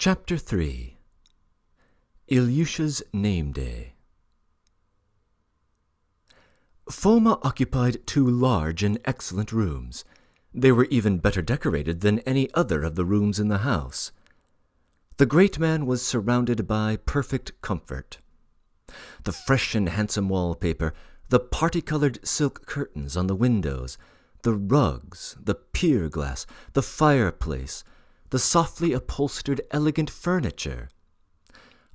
Chapter 3. Ilyusha's Name Day. Foma occupied 2 large and excellent rooms. They were even better decorated than any other of the rooms in the house. The great man was surrounded by perfect comfort. The fresh and handsome wallpaper, the parti-colored silk curtains on the windows, the rugs, the pier glass, the fireplace, the softly upholstered elegant furniture,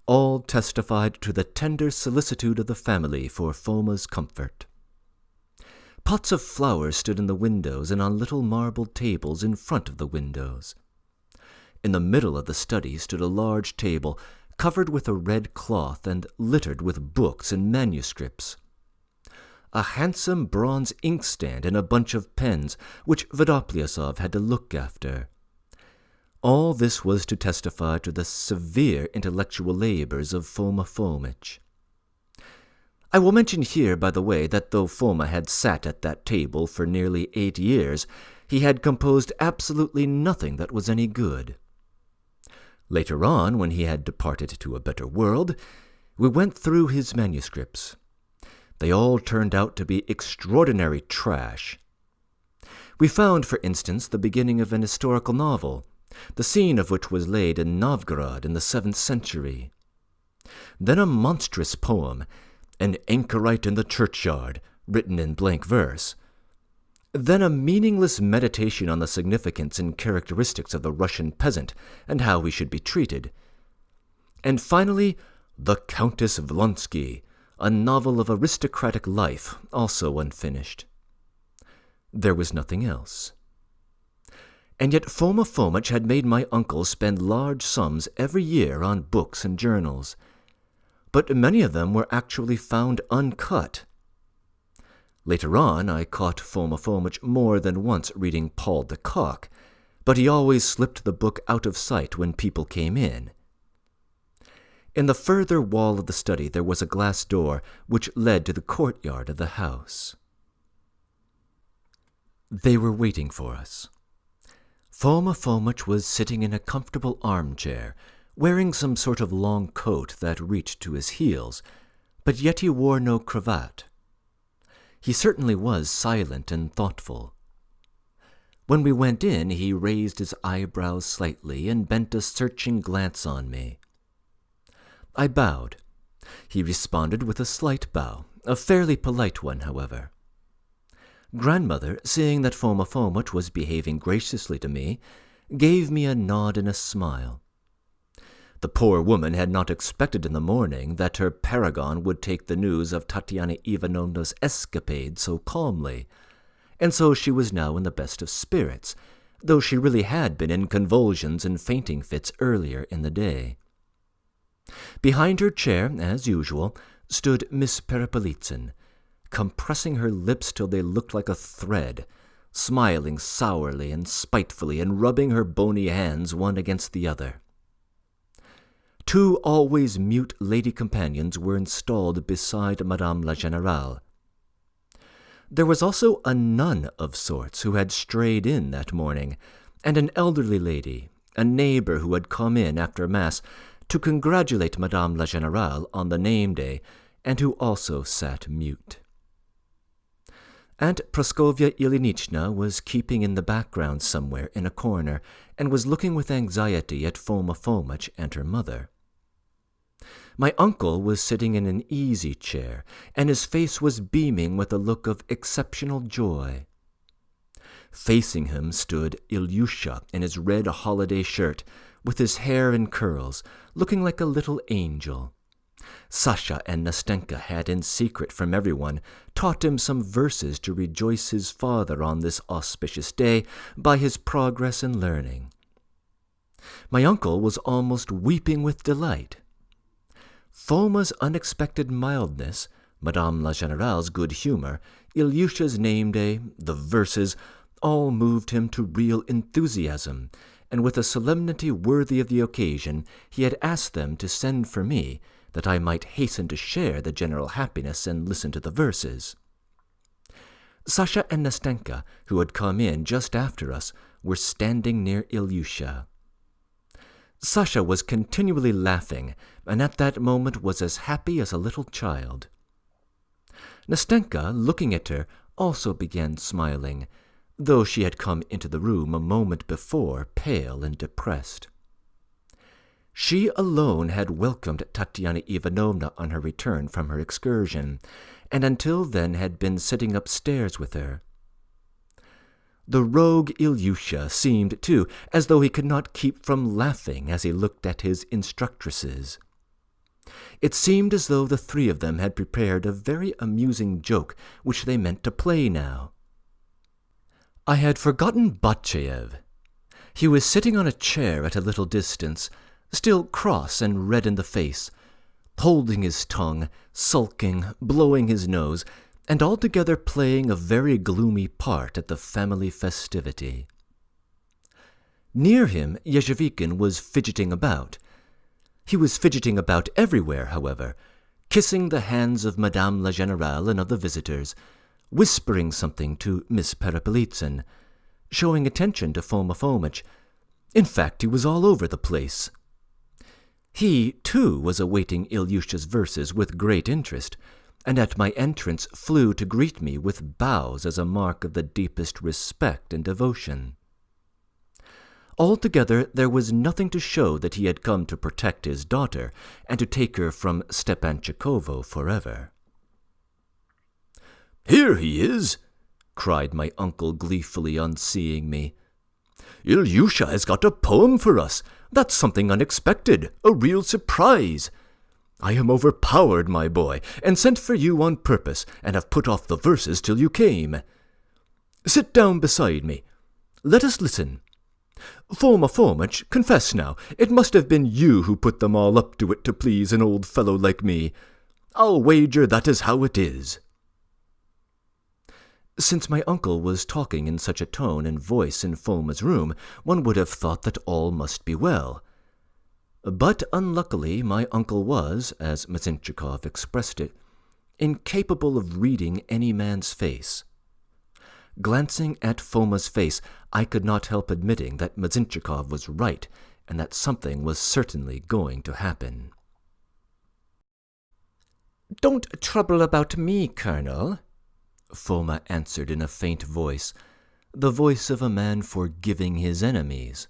all testified to the tender solicitude of the family for Foma's comfort. Pots of flowers stood in the windows and on little marble tables in front of the windows. In the middle of the study stood a large table covered with a red cloth and littered with books and manuscripts. A handsome bronze inkstand and a bunch of pens, which Vodoplyasov had to look after. All this was to testify to the severe intellectual labors of Foma Fomitch. I will mention here, by the way, that though Foma had sat at that table for nearly 8 years, he had composed absolutely nothing that was any good. Later on, when he had departed to a better world, we went through his manuscripts. They all turned out to be extraordinary trash. We found, for instance, the beginning of an historical novel, the scene of which was laid in Novgorod in the 7th century. Then a monstrous poem, An Anchorite in the Churchyard, written in blank verse. Then a meaningless meditation on the significance and characteristics of the Russian peasant and how he should be treated. And finally, The Countess Vlonsky, a novel of aristocratic life, also unfinished. There was nothing else. And yet Foma Fomitch had made my uncle spend large sums every year on books and journals. But many of them were actually found uncut. Later on, I caught Foma Fomitch more than once reading Paul de Kock, but he always slipped the book out of sight when people came in. In the further wall of the study there was a glass door which led to the courtyard of the house. They were waiting for us. Foma Fomitch was sitting in a comfortable armchair, wearing some sort of long coat that reached to his heels, but yet he wore no cravat. He certainly was silent and thoughtful. When we went in, he raised his eyebrows slightly and bent a searching glance on me. I bowed. He responded with a slight bow, a fairly polite one, however. Grandmother, seeing that Foma Fomitch was behaving graciously to me, gave me a nod and a smile. The poor woman had not expected in the morning that her paragon would take the news of Tatiana Ivanovna's escapade so calmly, and so she was now in the best of spirits, though she really had been in convulsions and fainting fits earlier in the day. Behind her chair, as usual, stood Miss Perepolitsyn, compressing her lips till they looked like a thread, smiling sourly and spitefully and rubbing her bony hands one against the other. 2 always mute lady companions were installed beside Madame la Générale. There was also a nun of sorts who had strayed in that morning, and an elderly lady, a neighbor who had come in after Mass to congratulate Madame la Générale on the name day, and who also sat mute. Aunt Praskovya Ilyinichna was keeping in the background somewhere in a corner, and was looking with anxiety at Foma Fomitch and her mother. My uncle was sitting in an easy chair, and his face was beaming with a look of exceptional joy. Facing him stood Ilyusha in his red holiday shirt, with his hair in curls, looking like a little angel. Sasha and Nastenka had in secret from everyone taught him some verses to rejoice his father on this auspicious day by his progress in learning. My uncle was almost weeping with delight. Foma's unexpected mildness, Madame la Générale's good humor, Ilyusha's name day, the verses, all moved him to real enthusiasm, and with a solemnity worthy of the occasion he had asked them to send for me, that I might hasten to share the general happiness and listen to the verses. Sasha and Nastenka, who had come in just after us, were standing near Ilyusha. Sasha was continually laughing, and at that moment was as happy as a little child. Nastenka, looking at her, also began smiling, though she had come into the room a moment before pale and depressed. She alone had welcomed Tatiana Ivanovna on her return from her excursion, and until then had been sitting upstairs with her. The rogue Ilyusha seemed, too, as though he could not keep from laughing as he looked at his instructresses. It seemed as though the three of them had prepared a very amusing joke which they meant to play now. I had forgotten Batcheyev. He was sitting on a chair at a little distance, still cross and red in the face, holding his tongue, sulking, blowing his nose, and altogether playing a very gloomy part at the family festivity. Near him Yezhevikin was fidgeting about. He was fidgeting about everywhere, however, kissing the hands of Madame la Générale and of the visitors, whispering something to Miss Perepelitsyn, showing attention to Foma Fomitch. In fact, he was all over the place. He, too, was awaiting Ilyusha's verses with great interest, and at my entrance flew to greet me with bows as a mark of the deepest respect and devotion. Altogether, there was nothing to show that he had come to protect his daughter and to take her from Stepanchikovo forever. "Here he is!" cried my uncle gleefully on seeing me. "Ilyusha has got a poem for us. That's something unexpected, a real surprise. I am overpowered, my boy, and sent for you on purpose, and have put off the verses till you came. Sit down beside me. Let us listen. Foma Fomitch, confess now, it must have been you who put them all up to it to please an old fellow like me. I'll wager that is how it is." Since my uncle was talking in such a tone and voice in Foma's room, one would have thought that all must be well. But unluckily my uncle was, as Mazinchikov expressed it, incapable of reading any man's face. Glancing at Foma's face, I could not help admitting that Mazinchikov was right, and that something was certainly going to happen. "Don't trouble about me, Colonel," Foma answered in a faint voice, the voice of a man forgiving his enemies.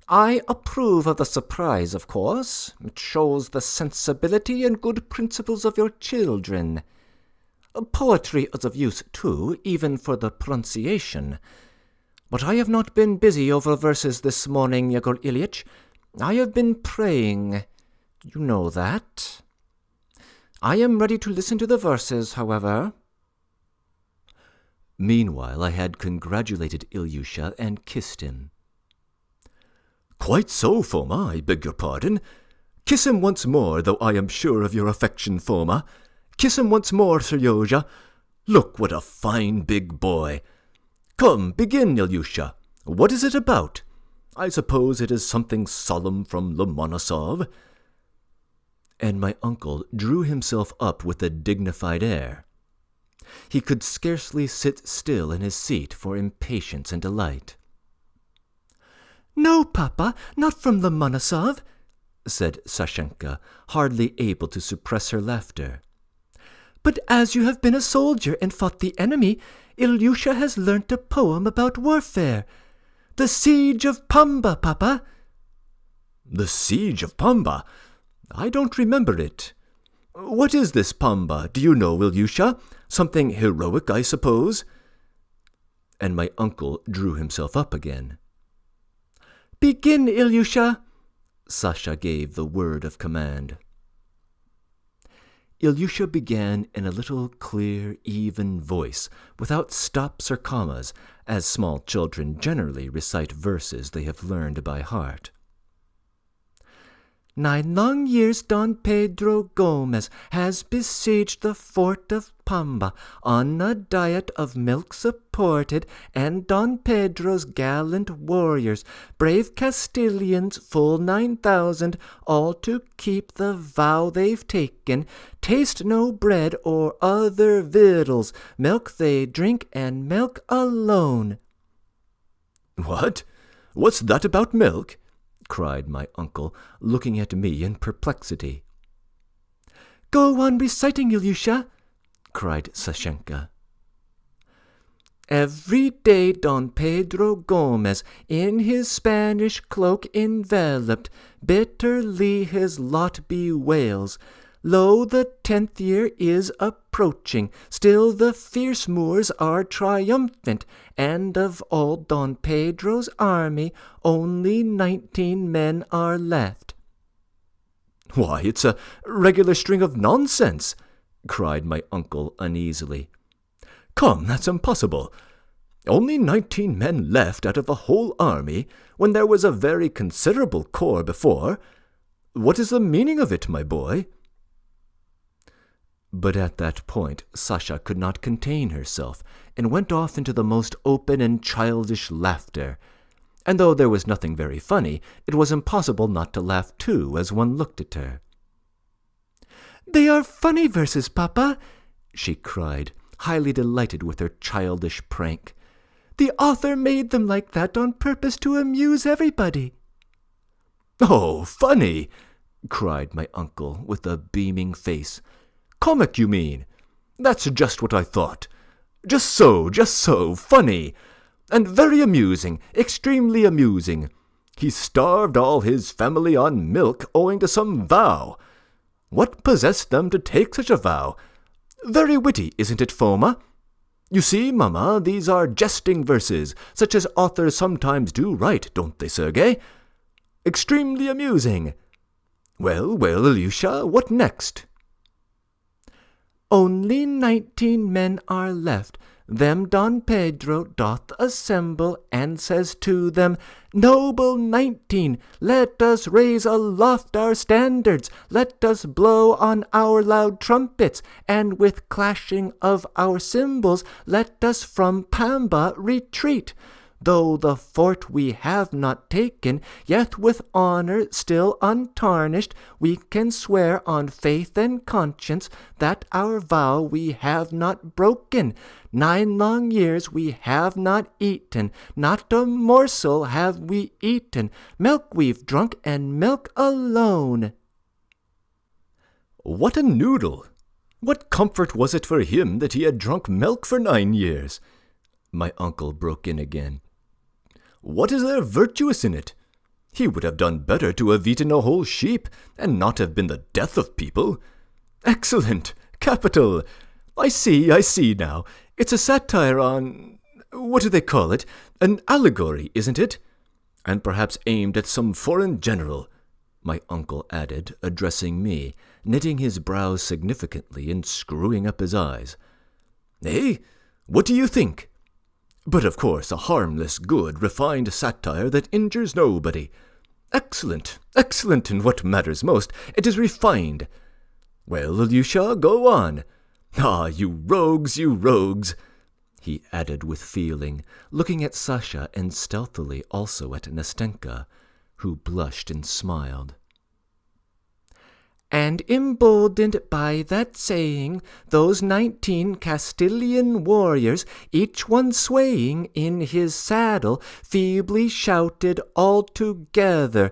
"I approve of the surprise, of course. It shows the sensibility and good principles of your children. Poetry is of use, too, even for the pronunciation. But I have not been busy over verses this morning, Yegor Ilyitch. I have been praying. You know that. I am ready to listen to the verses, however." Meanwhile I had congratulated Ilyusha and kissed him. "Quite so, Foma, I beg your pardon. Kiss him once more, though I am sure of your affection, Foma. Kiss him once more, Seryozha. Look, what a fine big boy. Come, begin, Ilyusha. What is it about? I suppose it is something solemn from Lomonosov." And my uncle drew himself up with a dignified air. He could scarcely sit still in his seat for impatience and delight. "No, Papa, not from Lomonosov," said Sashenka, hardly able to suppress her laughter. "But as you have been a soldier and fought the enemy, Ilyusha has learnt a poem about warfare. The Siege of Pamba, Papa." "The Siege of Pamba? I don't remember it. What is this Pamba, do you know, Ilyusha? Something heroic, I suppose?" And my uncle drew himself up again. "Begin, Ilyusha," Sasha gave the word of command. Ilyusha began in a little clear, even voice, without stops or commas, as small children generally recite verses they have learned by heart. 9 long years Don Pedro Gomez has besieged the fort of Pamba on a diet of milk supported, and Don Pedro's gallant warriors, brave Castilians, full 9,000, all to keep the vow they've taken, taste no bread or other victuals, milk they drink, and milk alone." "What? What's that about milk? cried my uncle, looking at me in perplexity. "Go on reciting, Ilyusha," cried Sashenka. "Every day Don Pedro Gomez, in his Spanish cloak enveloped, bitterly his lot bewails. Lo, the 10th year is approaching, still the fierce Moors are triumphant, and of all Don Pedro's army only 19 men are left." "Why, it's a regular string of nonsense," cried my uncle uneasily. "Come, that's impossible. Only 19 men left out of the whole army, when there was a very considerable corps before. What is the meaning of it, my boy?" But at that point Sasha could not contain herself, and went off into the most open and childish laughter. And though there was nothing very funny, it was impossible not to laugh too as one looked at her. "They are funny verses, Papa," she cried, highly delighted with her childish prank. "The author made them like that on purpose to amuse everybody." "Oh, funny!" cried my uncle with a beaming face. "Comic, you mean? That's just what I thought. Just so, funny. And very amusing, extremely amusing. He starved all his family on milk owing to some vow. What possessed them to take such a vow? Very witty, isn't it, Foma? You see, Mamma, these are jesting verses, such as authors sometimes do write, don't they, Sergei? Extremely amusing. Well, Ilyusha, what next?" "Only 19 men are left. Them Don Pedro doth assemble, and says to them, 'Noble 19, let us raise aloft our standards, let us blow on our loud trumpets, and with clashing of our cymbals let us from Pamba retreat. Though the fort we have not taken, yet with honor still untarnished, we can swear on faith and conscience that our vow we have not broken. 9 long years we have not eaten, not a morsel have we eaten. Milk we've drunk, and milk alone.'" "What a noodle! What comfort was it for him that he had drunk milk for 9 years?" My uncle broke in again. "What is there virtuous in it? He would have done better to have eaten a whole sheep, and not have been the death of people. Excellent! Capital! I see now. It's a satire on... what do they call it? An allegory, isn't it? And perhaps aimed at some foreign general," my uncle added, addressing me, knitting his brows significantly and screwing up his eyes. "Eh? What do you think? But of course a harmless, good, refined satire that injures nobody. Excellent, and what matters most, it is refined. Well, Ilyusha, go on. Ah, you rogues, he added with feeling, looking at Sasha and stealthily also at Nastenka, who blushed and smiled. "And emboldened by that saying, those 19 Castilian warriors, each one swaying in his saddle, feebly shouted all together,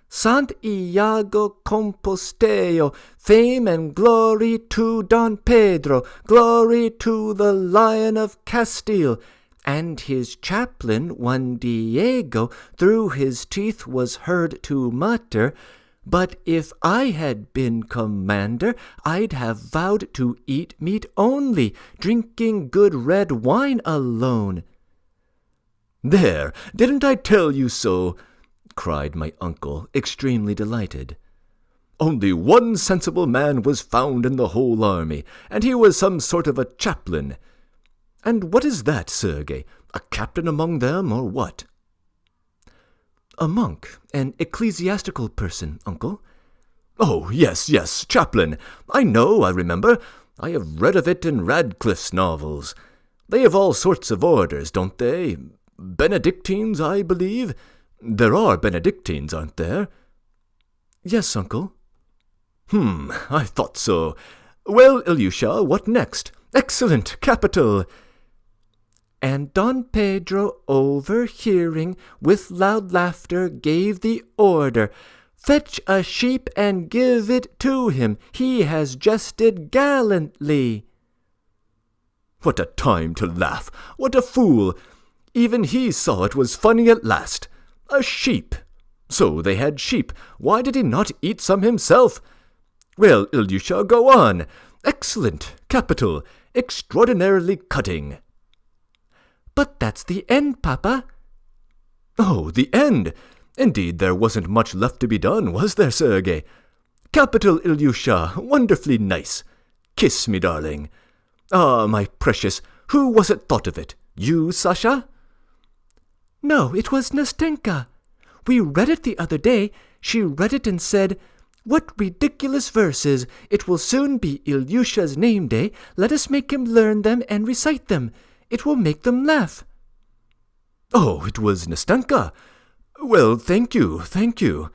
'Sant Iago Composteo, fame and glory to Don Pedro, glory to the Lion of Castile.' And his chaplain, one Diego, through his teeth was heard to mutter, 'But if I had been commander, I'd have vowed to eat meat only, drinking good red wine alone.'" "There, didn't I tell you so?" cried my uncle, extremely delighted. "Only one sensible man was found in the whole army, and he was some sort of a chaplain. And what is that, Sergei? A captain among them, or what?" "A monk, an ecclesiastical person, uncle." "Oh, yes, chaplain. I remember. I have read of it in Radcliffe's novels. They have all sorts of orders, don't they? Benedictines, I believe. There are Benedictines, aren't there?" "Yes, uncle." I thought so. Well, Ilyusha, what next? Excellent, capital." And Don Pedro, overhearing, with loud laughter gave the order, "Fetch a sheep and give it to him. He has jested gallantly." What a time to laugh! What a fool! Even he saw it was funny at last. A sheep! So they had sheep. Why did he not eat some himself? Well, Ilyusha, go on. Excellent, capital, extraordinarily cutting. But that's the end, Papa. Oh, the end! Indeed, there wasn't much left to be done, was there, Sergei? Capital, Ilyusha, wonderfully nice. Kiss me, darling. Ah, my precious, who was it thought of it? You, Sasha? No, it was Nastenka. We read it the other day. She read it and said, "What ridiculous verses! It will soon be Ilyusha's name day. Let us make him learn them and recite them. It will make them laugh." Oh, it was Nastenka. Well, thank you,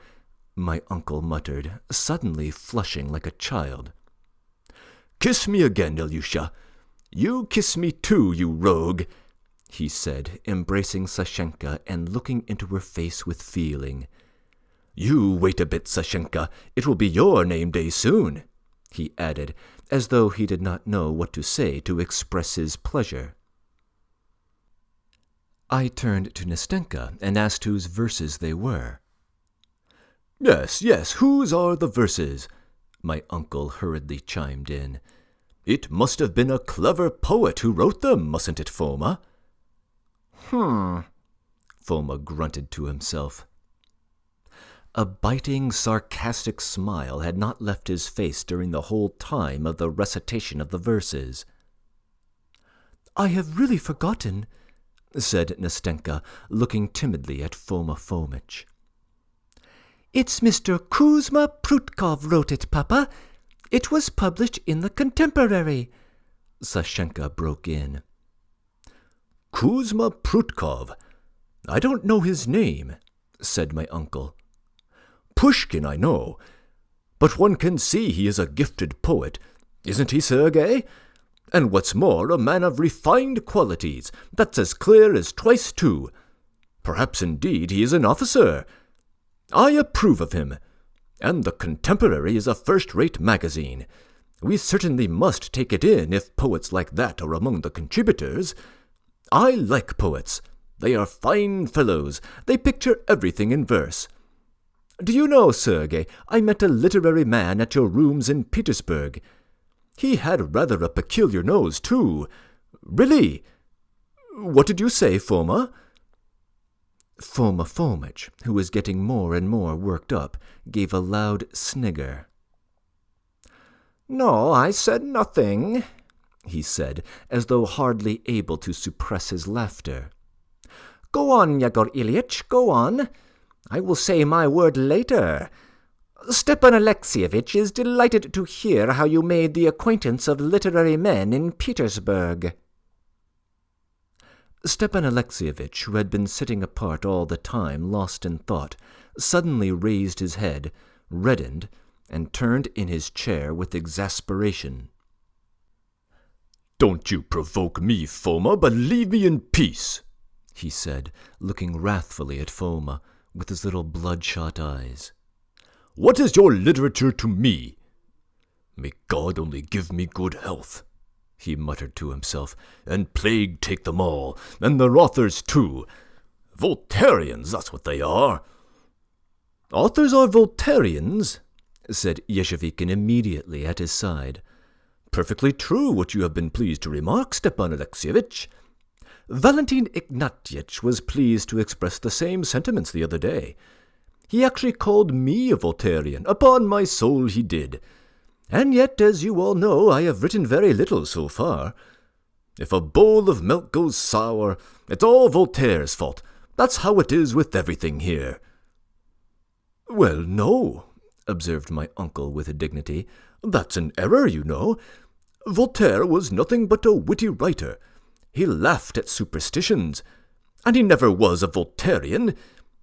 my uncle muttered, suddenly flushing like a child. Kiss me again, Ilyusha. You kiss me too, you rogue, he said, embracing Sashenka and looking into her face with feeling. You wait a bit, Sashenka. It will be your name day soon, he added, as though he did not know what to say to express his pleasure. I turned to Nastenka and asked whose verses they were. Yes, whose are the verses? My uncle hurriedly chimed in. It must have been a clever poet who wrote them, mustn't it, Foma? Foma grunted to himself. A biting, sarcastic smile had not left his face during the whole time of the recitation of the verses. "I have really forgotten," said Nastenka, looking timidly at Foma Fomitch. "It's Mr. Kuzma Prutkov wrote it, Papa. It was published in the Contemporary," Sashenka broke in. Kuzma Prutkov? I don't know his name, said my uncle. Pushkin I know, but one can see he is a gifted poet, isn't he, Sergei? And what's more, a man of refined qualities, that's as clear as twice two. Perhaps indeed he is an officer. I approve of him. And the Contemporary is a first-rate magazine. We certainly must take it in if poets like that are among the contributors. I like poets. They are fine fellows. They picture everything in verse. Do you know, Sergei, I met a literary man at your rooms in Petersburg. He had rather a peculiar nose, too. Really. What did you say, Foma? Foma Fomitch, who was getting more and more worked up, gave a loud snigger. "No, I said nothing," he said, as though hardly able to suppress his laughter. "Go on, Yegor Ilyitch, go on. I will say my word later. Stepan Alexeyevitch is delighted to hear how you made the acquaintance of literary men in Petersburg." Stepan Alexeyevitch, who had been sitting apart all the time, lost in thought, suddenly raised his head, reddened, and turned in his chair with exasperation. "Don't you provoke me, Foma, but leave me in peace," he said, looking wrathfully at Foma, with his little bloodshot eyes. "What is your literature to me? May God only give me good health," he muttered to himself, "and plague take them all, and their authors too. Voltairians, that's what they are." "Authors are Voltairians?" said Yezhevikin immediately at his side. "Perfectly true what you have been pleased to remark, Stepan Alexeyevitch. Valentin Ignatyitch was pleased to express the same sentiments the other day. He actually called me a Voltairian. Upon my soul he did. And yet, as you all know, I have written very little so far. If a bowl of milk goes sour, it's all Voltaire's fault. That's how it is with everything here." "Well, no," observed my uncle with dignity. "That's an error, you know. Voltaire was nothing but a witty writer. He laughed at superstitions. And he never was a Voltairian.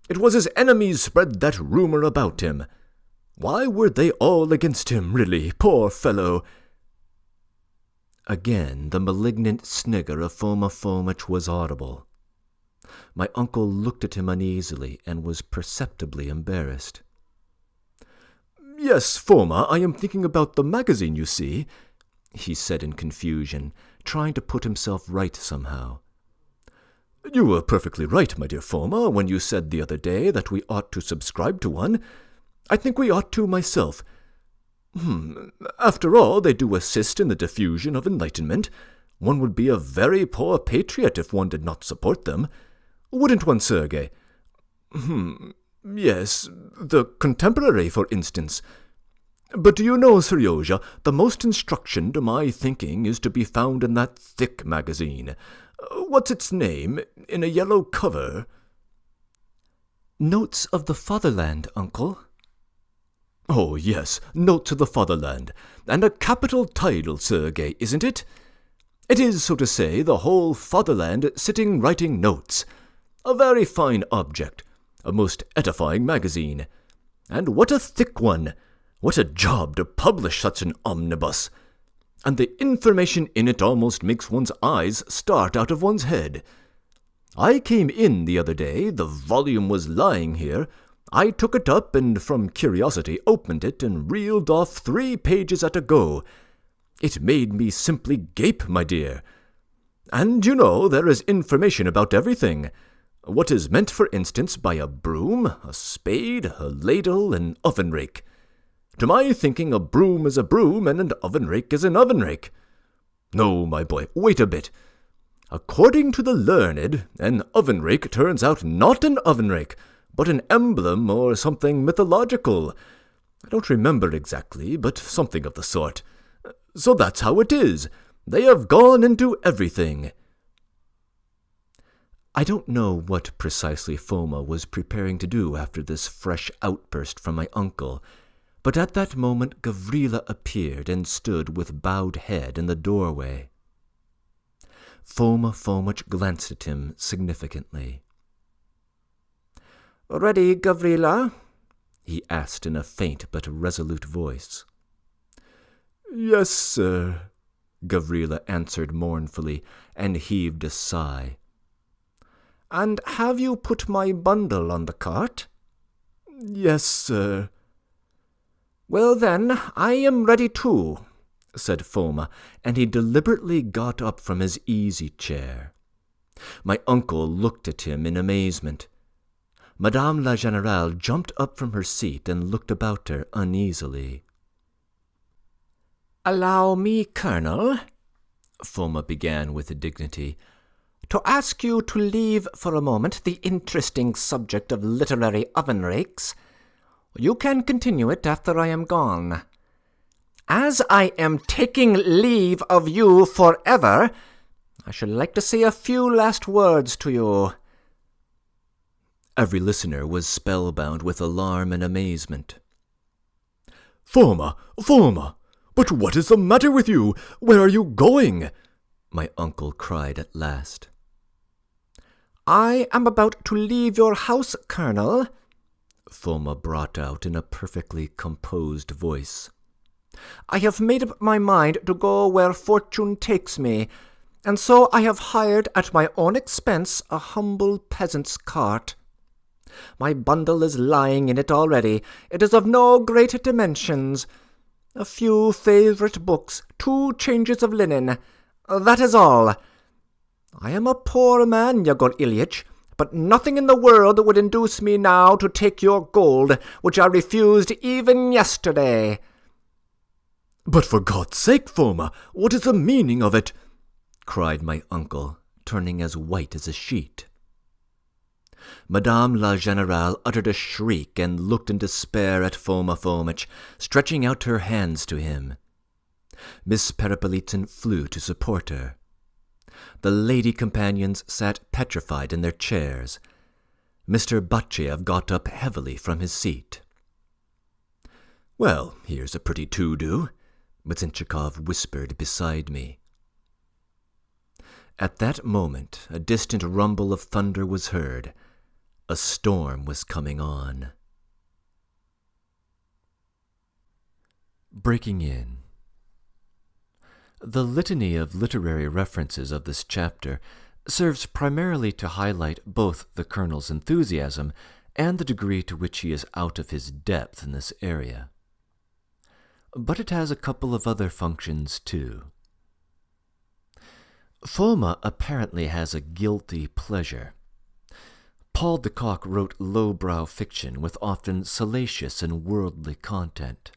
It was his enemies spread that rumour about him. Why were they all against him, really, poor fellow?" Again the malignant snigger of Foma Fomitch was audible. My uncle looked at him uneasily and was perceptibly embarrassed. "Yes, Foma, I am thinking about the magazine, you see," he said in confusion, trying to put himself right somehow. "You were perfectly right, my dear Foma, when you said the other day that we ought to subscribe to one. I think we ought to myself. After all, they do assist in the diffusion of enlightenment. One would be a very poor patriot if one did not support them. Wouldn't one, Sergei? Yes, the Contemporary, for instance. But do you know, Seryozha, the most instruction to my thinking is to be found in that thick magazine. What's its name? In a yellow cover." "Notes of the Fatherland, Uncle." "Oh, yes, Notes of the Fatherland. And a capital title, Sergei, isn't it? It is, so to say, the whole fatherland sitting writing notes. A very fine object. A most edifying magazine. And what a thick one! What a job to publish such an omnibus! And the information in it almost makes one's eyes start out of one's head. I came in the other day, the volume was lying here. I took it up and from curiosity opened it and reeled off 3 pages at a go. It made me simply gape, my dear. And, you know, there is information about everything. What is meant, for instance, by a broom, a spade, a ladle, an oven rake. To my thinking, a broom is a broom and an oven rake is an oven rake. No, my boy, wait a bit. According to the learned, an oven rake turns out not an oven rake, but an emblem or something mythological. I don't remember exactly, but something of the sort. So that's how it is. They have gone into everything." I don't know what precisely Foma was preparing to do after this fresh outburst from my uncle, but at that moment Gavrila appeared and stood with bowed head in the doorway. Foma Fomitch glanced at him significantly. "Ready, Gavrila?" he asked in a faint but resolute voice. "Yes, sir," Gavrila answered mournfully, and heaved a sigh. "And have you put my bundle on the cart?" "Yes, sir." "Well, then, I am ready too," said Foma, and he deliberately got up from his easy-chair. My uncle looked at him in amazement. Madame la Générale jumped up from her seat and looked about her uneasily. "Allow me, Colonel," Foma began with dignity, "to ask you to leave for a moment the interesting subject of literary oven rakes. You can continue it after I am gone. As I am taking leave of you forever, I should like to say a few last words to you." Every listener was spellbound with alarm and amazement. Foma! But what is the matter with you? Where are you going?" my uncle cried at last. "I am about to leave your house, Colonel," Foma brought out in a perfectly composed voice. "I have made up my mind to go where fortune takes me, and so I have hired at my own expense a humble peasant's cart. My bundle is lying in it already. It is of no great dimensions. A few favourite books, 2 changes of linen. That is all. I am a poor man, Yegor Ilyitch, but nothing in the world would induce me now to take your gold, which I refused even yesterday." "But for God's sake, Foma, what is the meaning of it?" cried my uncle, turning as white as a sheet. Madame la Générale uttered a shriek and looked in despair at Foma Fomitch, stretching out her hands to him. Miss Peripolitan flew to support her. The lady companions sat petrified in their chairs. Mr. Batchev got up heavily from his seat. "Well, here's a pretty to-do," Mtsenchikov whispered beside me. At that moment a distant rumble of thunder was heard. A storm was coming on. Breaking in. The litany of literary references of this chapter serves primarily to highlight both the Colonel's enthusiasm and the degree to which he is out of his depth in this area. But it has a couple of other functions too. Foma apparently has a guilty pleasure. Paul de Kock wrote lowbrow fiction with often salacious and worldly content.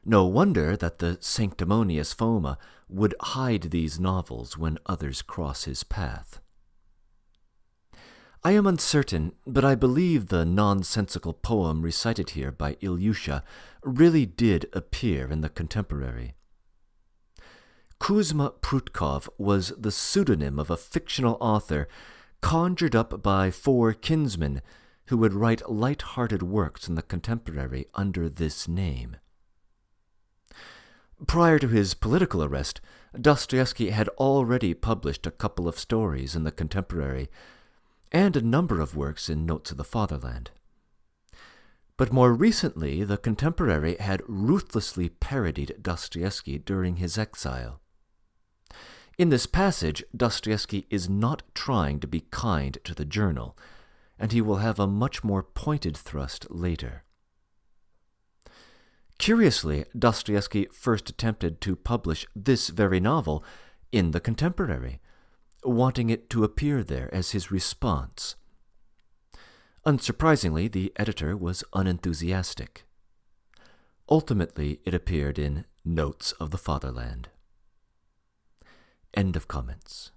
No wonder that the sanctimonious Foma would hide these novels when others cross his path. I am uncertain, but I believe the nonsensical poem recited here by Ilyusha really did appear in the Contemporary. Kuzma Prutkov was the pseudonym of a fictional author conjured up by 4 kinsmen who would write light-hearted works in the Contemporary under this name. Prior to his political arrest, Dostoevsky had already published a couple of stories in the Contemporary and a number of works in Notes of the Fatherland. But more recently, the Contemporary had ruthlessly parodied Dostoevsky during his exile. In this passage, Dostoevsky is not trying to be kind to the journal, and he will have a much more pointed thrust later. Curiously, Dostoevsky first attempted to publish this very novel in the Contemporary, wanting it to appear there as his response. Unsurprisingly, the editor was unenthusiastic. Ultimately, it appeared in Notes of the Fatherland. End of comments.